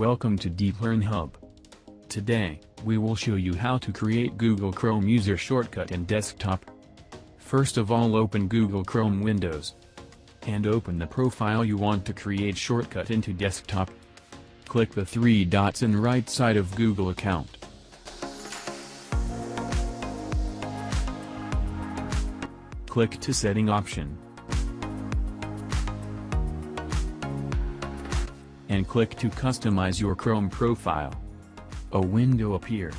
Welcome to Deep Learn Hub. Today, we will show you how to create Google Chrome user shortcut in desktop. First of all, open Google Chrome Windows. And open the profile you want to create shortcut into desktop. Click the three dots in right side of Google account. Click to Setting option. And click to customize your Chrome profile. A window appear.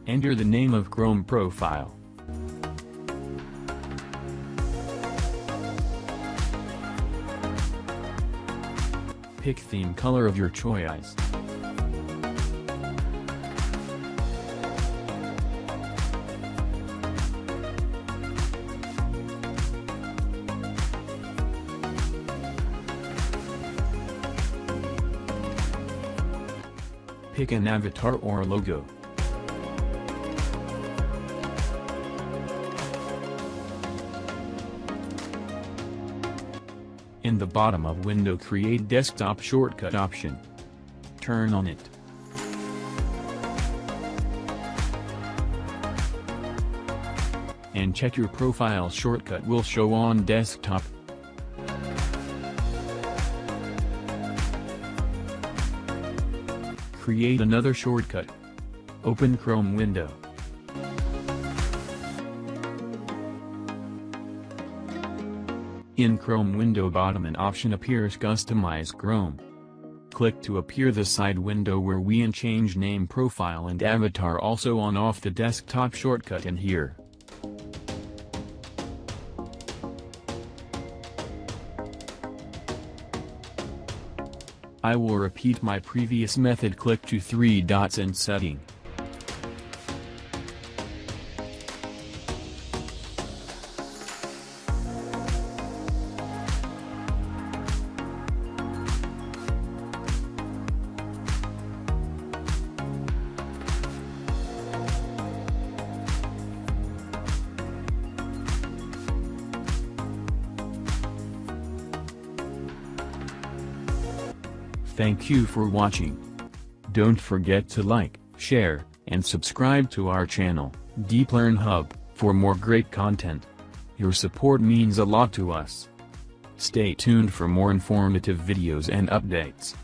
Enter the name of Chrome profile. Pick theme color of your choice. Pick an avatar or logo. In the bottom of window, create desktop shortcut option. Turn on it. And check your profile shortcut will show on desktop. Create another shortcut. Open Chrome window. In Chrome window bottom an option appears Customize Chrome. Click to appear the side window where we can change name, profile and avatar, also on off the desktop shortcut in here. I will repeat my previous method. Click to three dots in setting. Thank you for watching. Don't forget to like, share, and subscribe to our channel, Deep Learn Hub, for more great content. Your support means a lot to us. Stay tuned for more informative videos and updates.